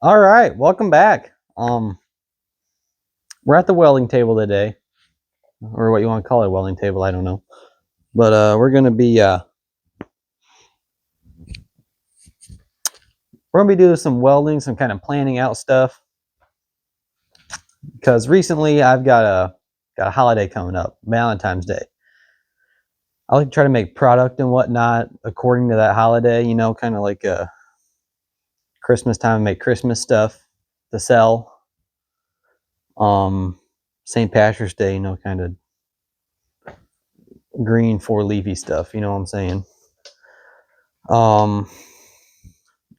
All right, welcome back. We're at the welding table today, or what you want to call it, welding table. I don't know, but we're gonna be doing some welding, some kind of planning out stuff. Because recently I've got a holiday coming up, Valentine's Day. I like to try to make product and whatnot according to that holiday. You know, kind of like Christmas time, make Christmas stuff to sell. St. Patrick's Day, you know, kind of green four leafy stuff. You know what I'm saying?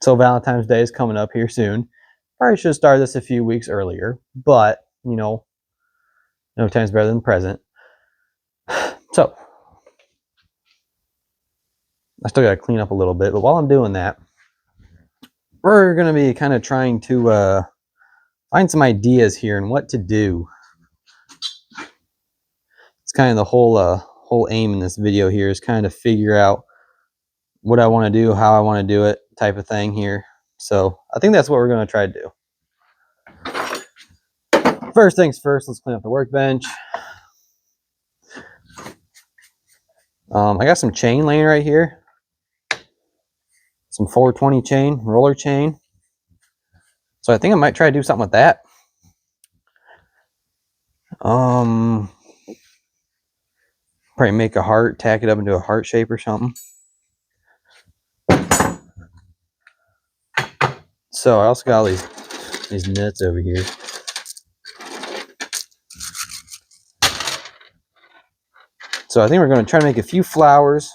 So Valentine's Day is coming up here soon. Probably should have started this a few weeks earlier, but you know, no time's better than present. So I still gotta clean up a little bit, but while I'm doing that, we're gonna be kind of trying to find some ideas here and what to do. It's kind of the whole aim in this video here is kind of figure out what I want to do, how I want to do it, type of thing here. So I think that's what we're gonna try to do. First things first, let's clean up the workbench. I got some chain laying right here. Some 420 chain, roller chain. So I think I might try to do something with that. Probably make a heart, tack it up into a heart shape or something. So I also got all these nuts over here. So I think we're going to try to make a few flowers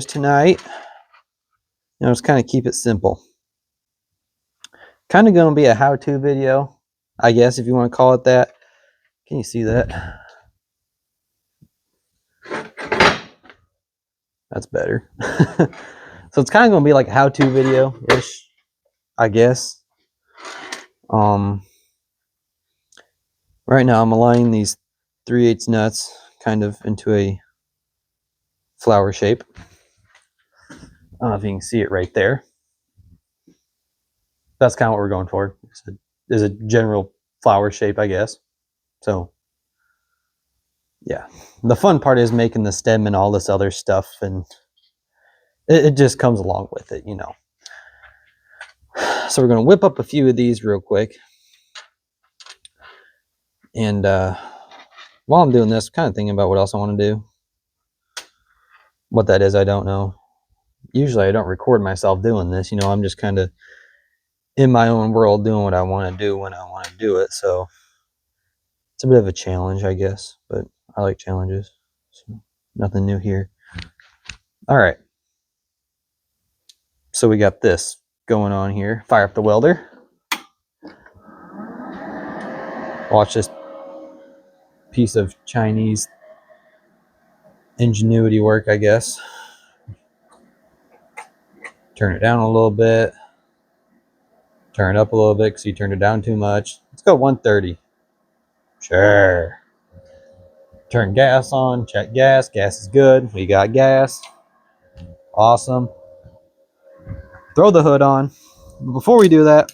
tonight. You know, just kind of keep it simple. Kind of going to be a how-to video, I guess, if you want to call it that. Can you see that? That's better. So it's kind of going to be like a how-to video-ish, I guess. Right now I'm aligning these 3/8 nuts kind of into a flower shape. I don't know if you can see it right there. That's kind of what we're going for. Is a general flower shape, I guess. So yeah, the fun part is making the stem and all this other stuff, and it just comes along with it, you know. So we're going to whip up a few of these real quick. And while I'm doing this, I'm kind of thinking about what else I want to do. What that is, I don't know. Usually I don't record myself doing this. You know, I'm just kind of in my own world doing what I want to do when I want to do it. So it's a bit of a challenge, I guess. But I like challenges. So nothing new here. All right. So we got this going on here. Fire up the welder. Watch this piece of Chinese ingenuity work, I guess. Turn it down a little bit. Turn it up a little bit because you turned it down too much. Let's go 130. Sure. Turn gas on. Check gas. Gas is good. We got gas. Awesome. Throw the hood on. Before we do that,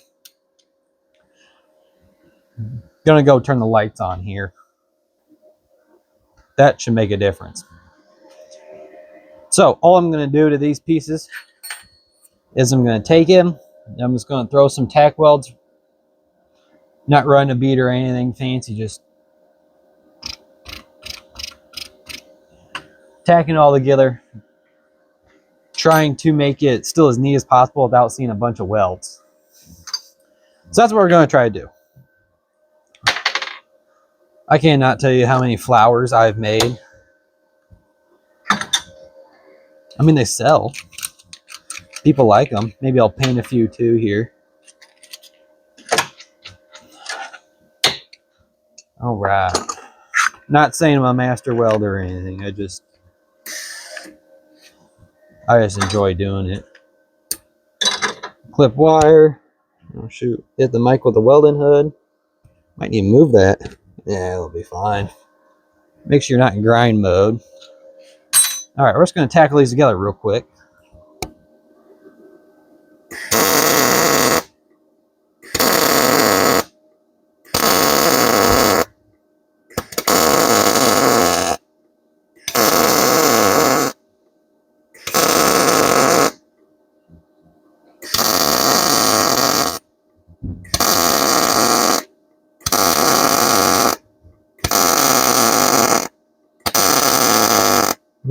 I'm gonna go turn the lights on here. That should make a difference. So all I'm going to do to these pieces is I'm going to take him, and I'm just going to throw some tack welds, not running a bead or anything fancy, just tacking it all together, trying to make it still as neat as possible without seeing a bunch of welds. So that's what we're going to try to do. I cannot tell you how many flowers I've made. I mean, they sell. People like them. Maybe I'll paint a few too here. All right. Not saying I'm a master welder or anything. I just enjoy doing it. Clip wire. Oh shoot. Hit the mic with the welding hood. Might need to move that. Yeah, it'll be fine. Make sure you're not in grind mode. Alright, we're just going to tackle these together real quick.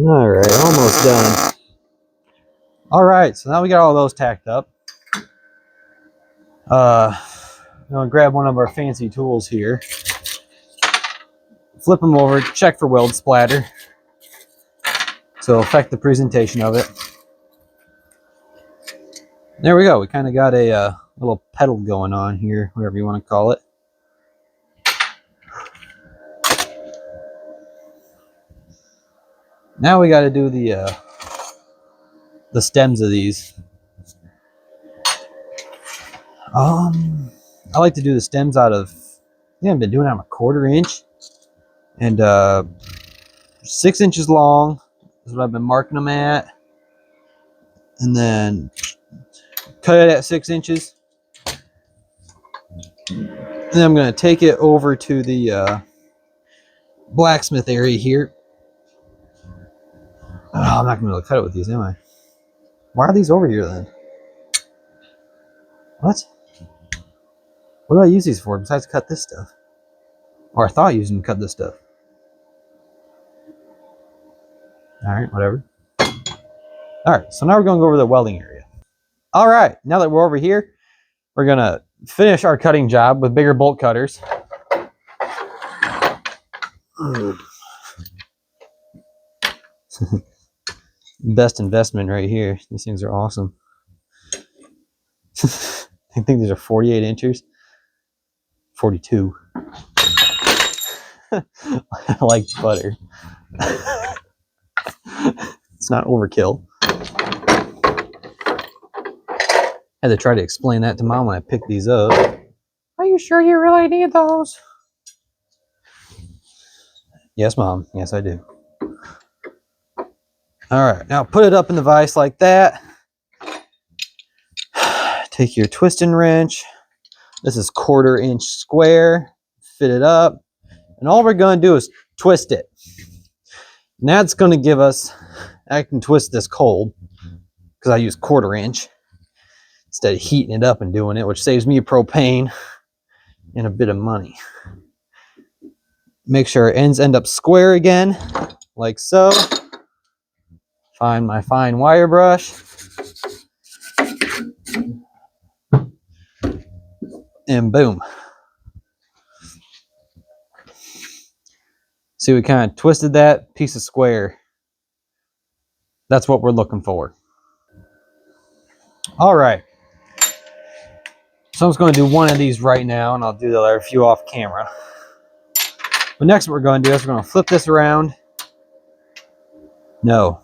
All right, almost done. All right, so now we got all those tacked up. I'm gonna grab one of our fancy tools here, flip them over, check for weld splatter, so it'll affect the presentation of it. There we go. We kind of got a little pedal going on here, whatever you want to call it. Now we got to do the stems of these. I like to do the stems out of, I've been doing it on a 1/4 inch and 6 inches long is what I've been marking them at, and then cut it at 6 inches. And then I'm going to take it over to the blacksmith area here. Oh, I'm not going to be able to cut it with these, am I? Why are these over here then? What? What do I use these for besides cut this stuff? Or I thought I used them to cut this stuff. Alright, whatever. Alright, so now we're going to go over the welding area. Alright, now that we're over here, we're going to finish our cutting job with bigger bolt cutters. Best investment right here. These things are awesome. I think these are 48 inches. 42. I like butter. It's not overkill. I had to try to explain that to Mom when I picked these up. Are you sure you really need those? Yes, Mom. Yes, I do. All right, now put it up in the vise like that. Take your twisting wrench. This is 1/4 inch square. Fit it up. And all we're going to do is twist it. And that's going to give us, I can twist this cold because I use 1/4 inch instead of heating it up and doing it, which saves me propane and a bit of money. Make sure our ends end up square again, like so. Find my fine wire brush. And boom. See, we kind of twisted that piece of square. That's what we're looking for. All right. So I'm just going to do one of these right now, and I'll do the other few off camera. But next what we're going to do is we're going to flip this around. No.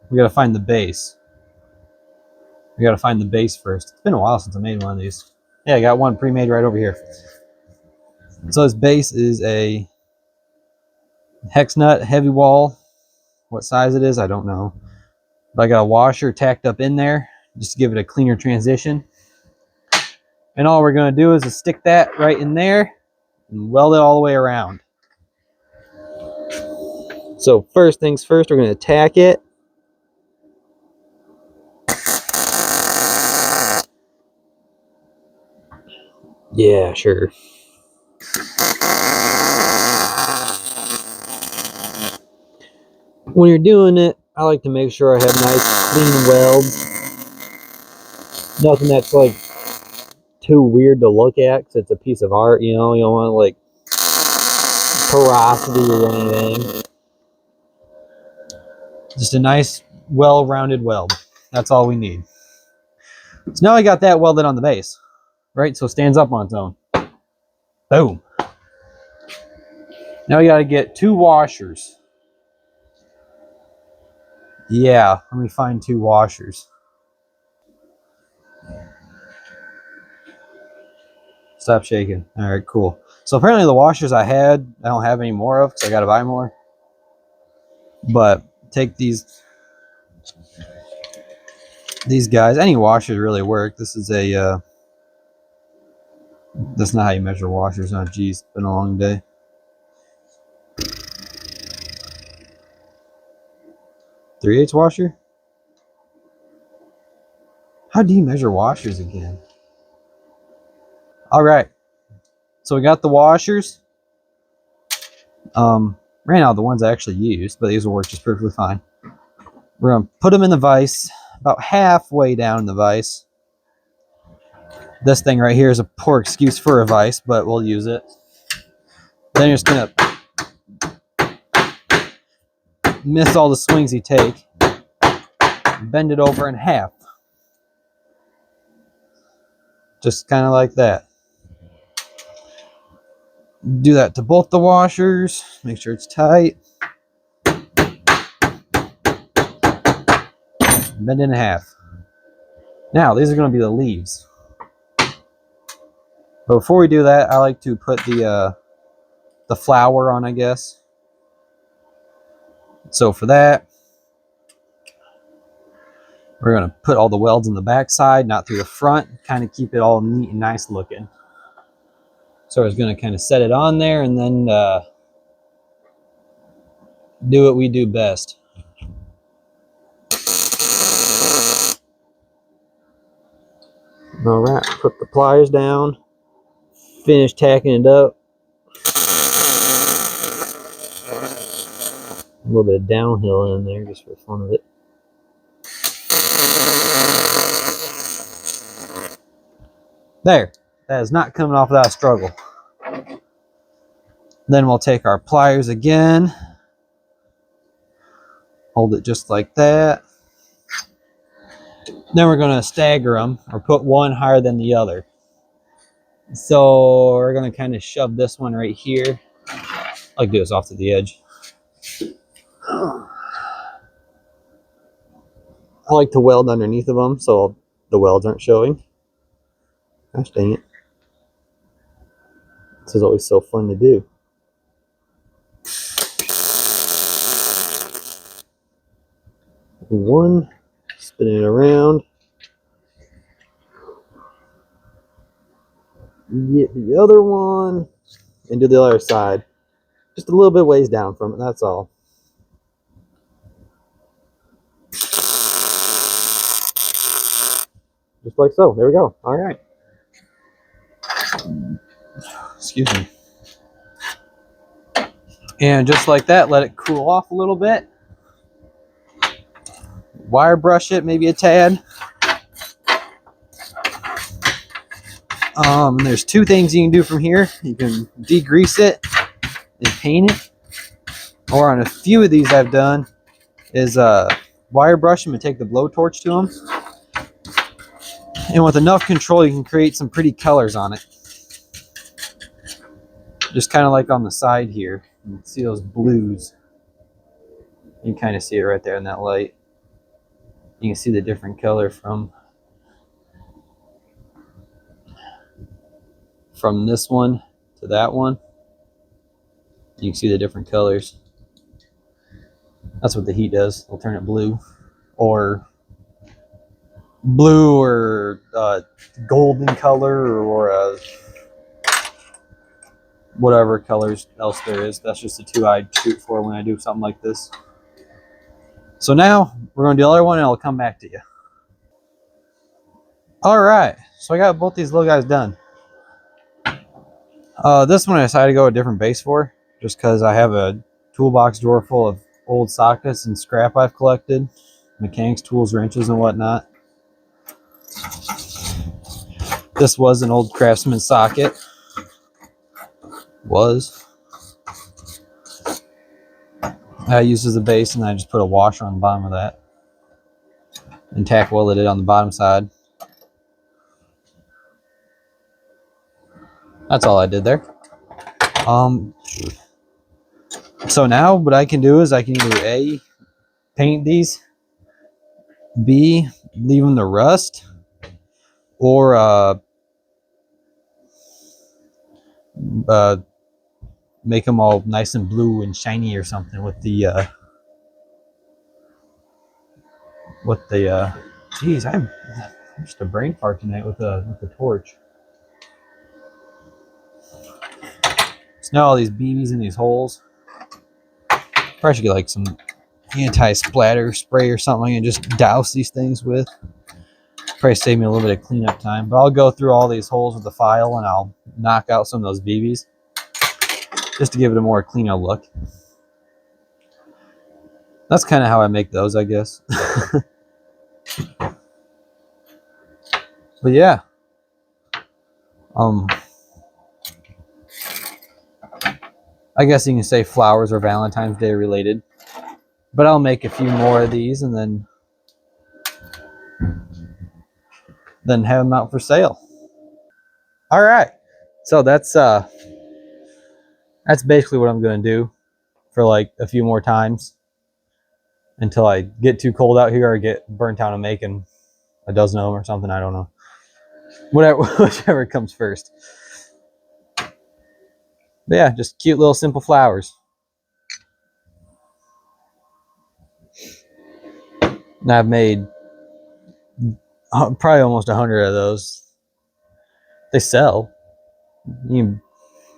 We got to find the base. We got to find the base first. It's been a while since I made one of these. Yeah, I got one pre-made right over here. So this base is a hex nut heavy wall. What size it is, I don't know. But I got a washer tacked up in there just to give it a cleaner transition. And all we're going to do is just stick that right in there and weld it all the way around. So first things first, we're going to tack it. Yeah, sure. When you're doing it, I like to make sure I have nice clean welds. Nothing that's like too weird to look at because it's a piece of art, you know. You don't want like porosity or anything. Just a nice, well-rounded weld. That's all we need. So now I got that welded on the base, right? So it stands up on its own. Boom. Now we got to get 2 washers. Yeah, let me find 2 washers. Stop shaking. All right, cool. So apparently the washers I had, I don't have any more of because I got to buy more. But take these guys. Any washers really work. This is a, that's not how you measure washers. Oh, geez, it's been a long day. Three-eighths washer? How do you measure washers again? All right. So we got the washers. Ran out of the ones I actually used, but these will work just perfectly fine. We're going to put them in the vise, about halfway down in the vise. This thing right here is a poor excuse for a vise, but we'll use it. Then you're just going to miss all the swings you take. Bend it over in half. Just kind of like that. Do that to both the washers. Make sure it's tight. Bend it in half. Now, these are going to be the leaves. But before we do that, I like to put the flower on, I guess. So for that, we're going to put all the welds in the back side, not through the front. Kind of keep it all neat and nice looking. So I was going to kind of set it on there and then do what we do best. All right, put the pliers down. Finish tacking it up. A little bit of downhill in there just for the fun of it. There. That is not coming off without a struggle. Then we'll take our pliers again. Hold it just like that. Then we're going to stagger them or put one higher than the other. So we're going to kind of shove this one right here. I like to do this off to the edge. I like to weld underneath of them so the welds aren't showing. Gosh dang it. This is always so fun to do. One, spin it around. Get the other one and do the other side. Just a little bit ways down from it, that's all. Just like so. There we go. All right. Excuse me. And just like that, let it cool off a little bit. Wire brush it maybe a tad. There's two things you can do from here. You can degrease it and paint it. Or on a few of these I've done is wire brush them and take the blowtorch to them. And with enough control, you can create some pretty colors on it. Just kind of like on the side here. You can see those blues. You can kind of see it right there in that light. You can see the different color from this one to that one. You can see the different colors. That's what the heat does. It'll turn it blue or golden color or whatever colors else there is. That's just the two I'd shoot for when I do something like this. So now we're going to do the other one and I'll come back to you. All right, so I got both these little guys done. This one I decided to go a different base for just because I have a toolbox drawer full of old sockets and scrap I've collected, mechanics tools, wrenches, and whatnot. This was an old Craftsman socket. I used as a base, and I just put a washer on the bottom of that and tack welded it on the bottom side. That's all I did there. So now what I can do is I can either A, paint these, B, leave them to rust, or make them all nice and blue and shiny or something with the geez, I'm just a brain fart tonight with the torch. So now all these BBs in these holes. Probably should get like some anti-splatter spray or something and just douse these things with. Probably save me a little bit of cleanup time. But I'll go through all these holes with the file and I'll knock out some of those BBs just to give it a more cleaner look. That's kind of how I make those, I guess. But yeah, I guess you can say flowers are Valentine's Day related. But I'll make a few more of these and then have them out for sale. All right, so that's basically what I'm gonna do for like a few more times until I get too cold out here or get burnt out on making a dozen of them or something. I don't know. Whatever, whichever comes first. But yeah, just cute little simple flowers. And I've made probably almost 100 of those. They sell.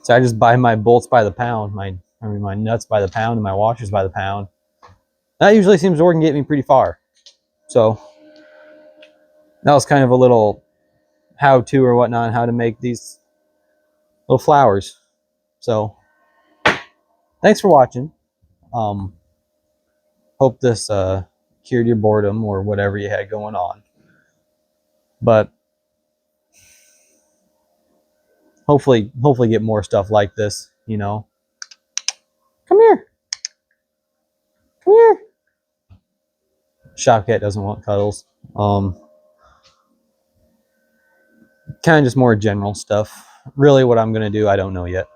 So I just buy my bolts by the pound, my nuts by the pound, and my washers by the pound. That usually seems to work and get me pretty far. So that was kind of a little how-to or whatnot, how to make these little flowers. So thanks for watching. Hope this cured your boredom or whatever you had going on. But hopefully get more stuff like this, you know. Come here. Come here. Shopcat doesn't want cuddles. Kind of just more general stuff. Really what I'm going to do, I don't know yet.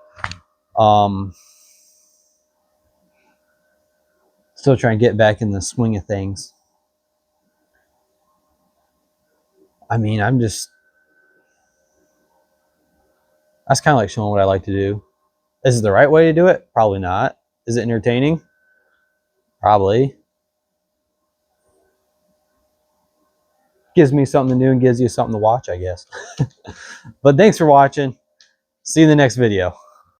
Still trying to get back in the swing of things. I mean, that's kind of like showing what I like to do. Is it the right way to do it? Probably not. Is it entertaining? Probably. Gives me something to do and gives you something to watch, I guess. But thanks for watching. See you in the next video.